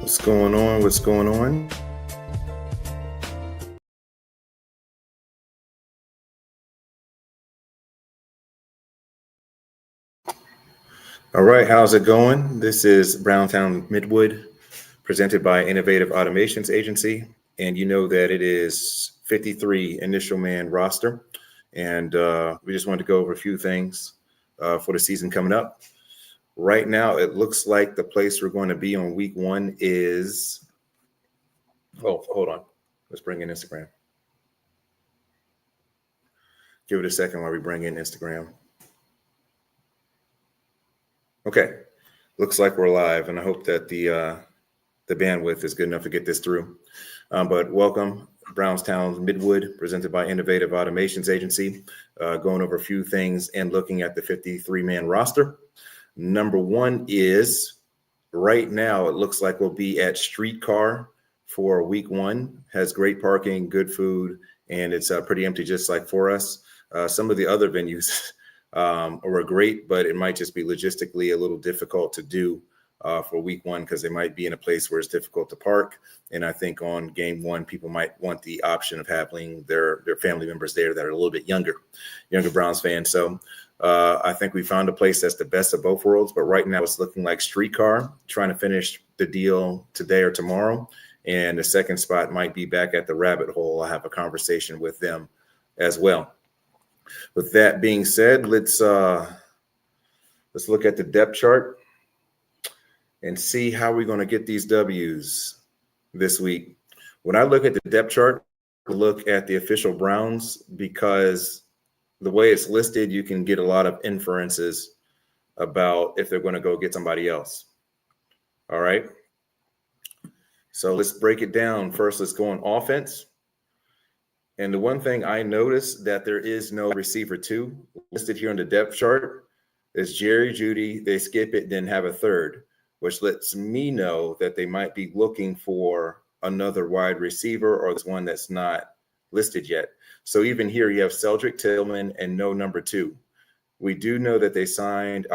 What's going on? What's going on? All right, how's it going? This is Browntown Midwood, presented by Innovative Automations Agency. And you know that it is 53 initial man roster. And we just wanted to go over a few things for the season coming up. Right now, it looks like the place we're going to be on week one is, oh, hold on. Let's bring in Instagram. Give it a second while we bring in Instagram. Okay, looks like we're live, and I hope that the bandwidth is good enough to get this through. But welcome, Brownstown Midwood, presented by Innovative Automations Agency, going over a few things and looking at the 53-man roster. Number one is, right now, it looks like we'll be at Streetcar for week one. Has great parking, good food, and it's pretty empty, just like for us. Some of the other venues were great, but it might just be logistically a little difficult to do for week one because they might be in a place where it's difficult to park. And I think on game one, people might want the option of having their family members there that are a little bit younger Browns fans. So I think we found a place that's the best of both worlds. But right now it's looking like Streetcar, trying to finish the deal today or tomorrow. And the second spot might be back at the Rabbit Hole. I have a conversation with them as well. With that being said, let's look at the depth chart and see how we're going to get these W's this week. When I look at the depth chart, I look at the official Browns because the way it's listed, you can get a lot of inferences about if they're going to go get somebody else. All right. So let's break it down. First, let's go on offense. And the one thing I noticed that there is no receiver two listed here on the depth chart is Jerry Jeudy. They skip it, then have a third, which lets me know that they might be looking for another wide receiver or this one that's not listed yet. So even here you have Cedric Tillman and no number two. We do know that they signed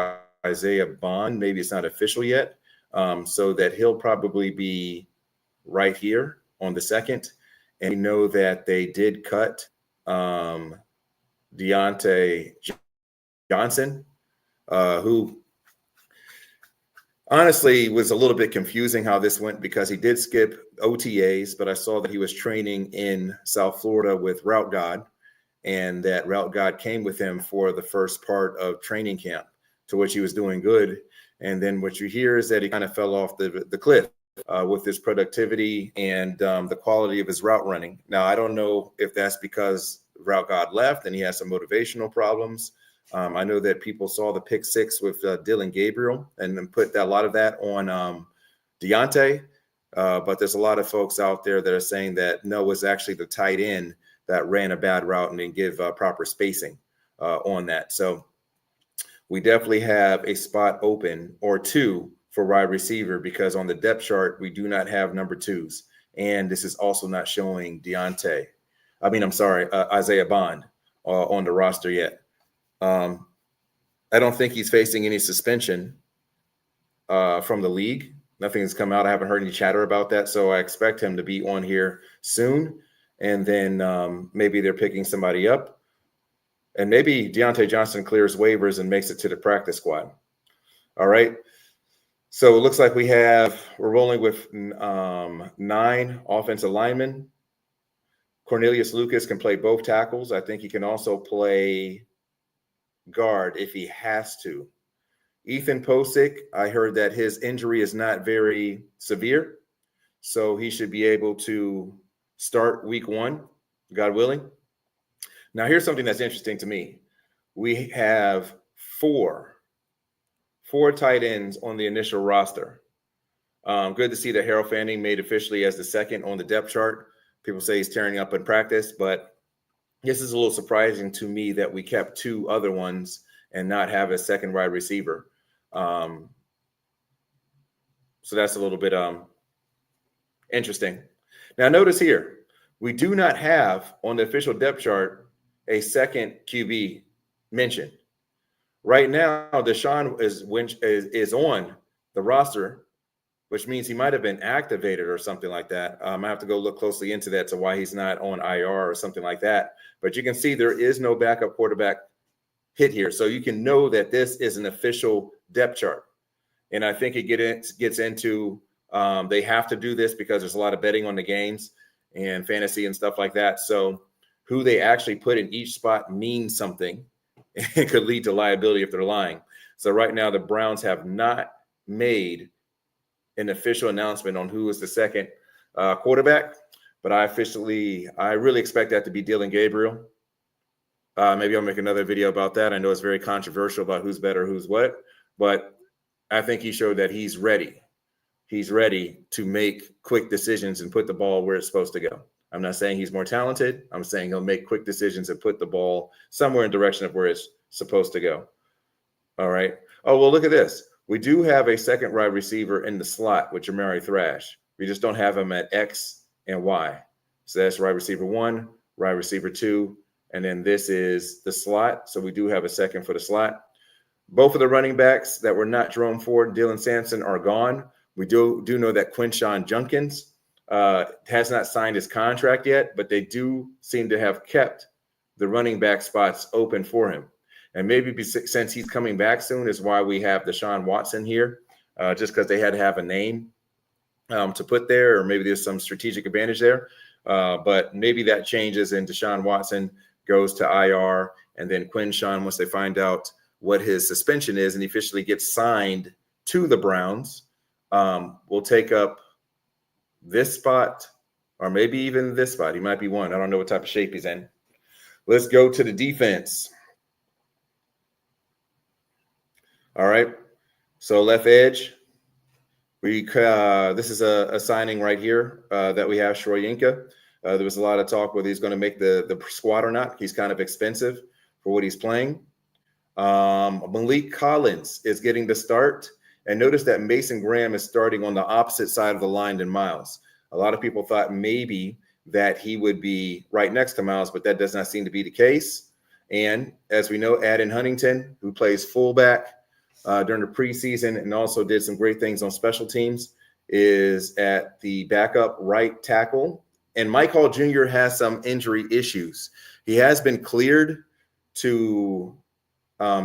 Isaiah Bond. Maybe it's not official yet, so that he'll probably be right here on the second. And we know that they did cut Deontay Johnson, who honestly was a little bit confusing how this went because he did skip OTAs, but I saw that he was training in South Florida with Route God, and that Route God came with him for the first part of training camp, to which he was doing good. And then what you hear is that he kind of fell off the cliff with his productivity and the quality of his route running. Now, I don't know if that's because Route God left and he has some motivational problems. I know that people saw the pick six with Dylan Gabriel and then put a lot of that on Deontay. But there's a lot of folks out there that are saying that no, it was actually the tight end that ran a bad route and didn't give proper spacing on that. So we definitely have a spot open or two for wide receiver because on the depth chart, we do not have number twos. And this is also not showing Isaiah Bond on the roster yet. I don't think he's facing any suspension from the league. Nothing has come out. I haven't heard any chatter about that. So I expect him to be on here soon. And then maybe they're picking somebody up. And maybe Deontay Johnson clears waivers and makes it to the practice squad. All right. So it looks like we're rolling with 9 offensive linemen. Cornelius Lucas can play both tackles. I think he can also play guard if he has to. Ethan Posick, I heard that his injury is not very severe, so he should be able to start week one, God willing. Now, here's something that's interesting to me. We have four tight ends on the initial roster. Good to see that Harold Fanning made officially as the second on the depth chart. People say he's tearing up in practice, but this is a little surprising to me that we kept 2 other ones and not have a second wide receiver. So that's a little bit interesting. Now, notice here, we do not have on the official depth chart a second QB mentioned. Right now, Deshaun is on the roster which means he might have been activated or something like that. I have to go look closely into that to why he's not on IR or something like that. But you can see there is no backup quarterback hit here. So you can know that this is an official depth chart. And I think it gets into they have to do this because there's a lot of betting on the games and fantasy and stuff like that. So who they actually put in each spot means something. It could lead to liability if they're lying. So right now, the Browns have not made an official announcement on who is the second quarterback, but I really expect that to be Dylan Gabriel. Maybe I'll make another video about that. I know it's very controversial about who's better, who's what, but I think he showed that he's ready. He's ready to make quick decisions and put the ball where it's supposed to go. I'm not saying he's more talented. I'm saying he'll make quick decisions and put the ball somewhere in the direction of where it's supposed to go. All right. Oh, well, look at this. We do have a second wide receiver in the slot with Jamari Thrash. We just don't have him at X and Y. So that's wide receiver 1, wide receiver 2, and then this is the slot. So we do have a second for the slot. Both of the running backs that were not Jerome Ford, Dylan Sampson are gone. We do know that Quinshawn Junkins has not signed his contract yet, but they do seem to have kept the running back spots open for him. And maybe since he's coming back soon is why we have Deshaun Watson here, just because they had to have a name to put there, or maybe there's some strategic advantage there. But maybe that changes and Deshaun Watson goes to IR, and then Quinshawn, once they find out what his suspension is and he officially gets signed to the Browns, will take up this spot or maybe even this spot. He might be one. I don't know what type of shape he's in. Let's go to the defense. All right. So left edge. This is a signing right here that we have, Shroyinka. There was a lot of talk whether he's going to make the squad or not. He's kind of expensive for what he's playing. Malik Collins is getting the start. And notice that Mason Graham is starting on the opposite side of the line than Miles. A lot of people thought maybe that he would be right next to Miles, but that does not seem to be the case. And as we know, Aden Huntington, who plays fullback during the preseason and also did some great things on special teams, is at the backup right tackle. And Mike Hall Jr. has some injury issues. He has been cleared to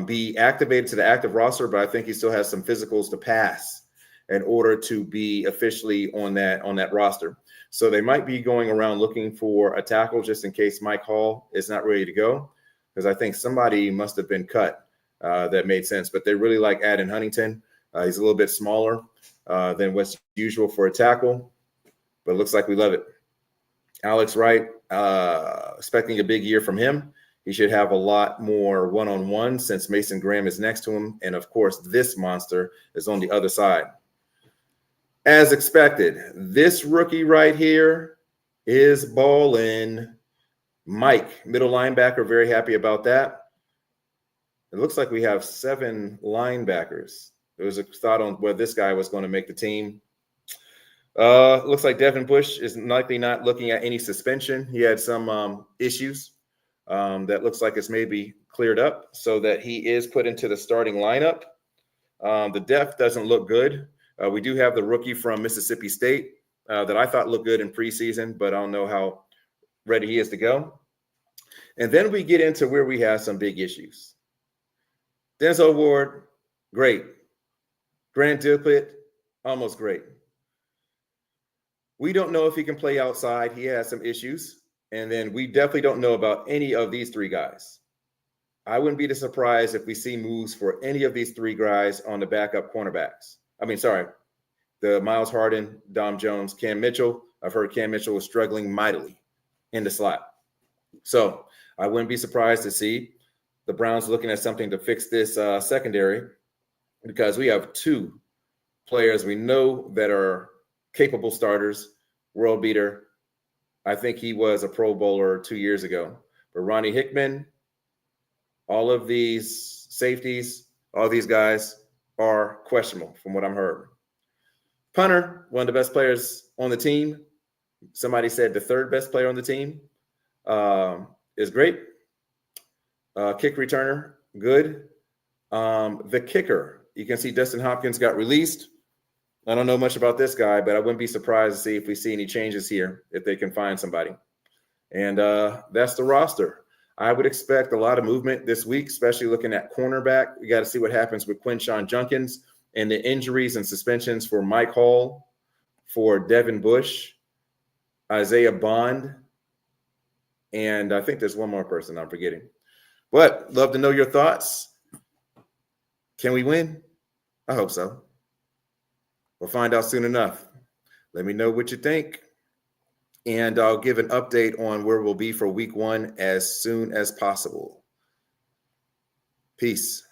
be activated to the active roster, but I think he still has some physicals to pass in order to be officially on that roster. So they might be going around looking for a tackle just in case Mike Hall is not ready to go, because I think somebody must have been cut that made sense. But they really like Aden Huntington. He's a little bit smaller than what's usual for a tackle, but it looks like we love it. Alex Wright, expecting a big year from him. He should have a lot more one-on-one since Mason Graham is next to him. And, of course, this monster is on the other side. As expected, this rookie right here is balling. Mike, middle linebacker, very happy about that. It looks like we have 7 linebackers. There was a thought on whether this guy was going to make the team. Looks like Devin Bush is likely not looking at any suspension. He had some issues. That looks like it's maybe cleared up so that he is put into the starting lineup. The depth doesn't look good. We do have the rookie from Mississippi State that I thought looked good in preseason, but I don't know how ready he is to go. And then we get into where we have some big issues. Denzel Ward, great. Grant Dippett, almost great. We don't know if he can play outside. He has some issues. And then we definitely don't know about any of these 3 guys. I wouldn't be surprised if we see moves for any of these 3 guys on the backup cornerbacks. The Miles Harden, Dom Jones, Cam Mitchell. I've heard Cam Mitchell was struggling mightily in the slot. So I wouldn't be surprised to see the Browns looking at something to fix this secondary, because we have 2 players we know that are capable starters, world beater. I think he was a Pro Bowler 2 years ago. But Ronnie Hickman, all of these safeties, all these guys are questionable from what I've heard. Punter, one of the best players on the team. Somebody said the 3rd best player on the team is great. Kick returner, good. The kicker, you can see Dustin Hopkins got released. I don't know much about this guy, but I wouldn't be surprised to see if we see any changes here, if they can find somebody. And that's the roster. I would expect a lot of movement this week, especially looking at cornerback. We got to see what happens with Quinshawn Junkins and the injuries and suspensions for Mike Hall, for Devin Bush, Isaiah Bond, and I think there's one more person I'm forgetting. But love to know your thoughts. Can we win? I hope so. We'll find out soon enough. Let me know what you think. And I'll give an update on where we'll be for week 1 as soon as possible. Peace.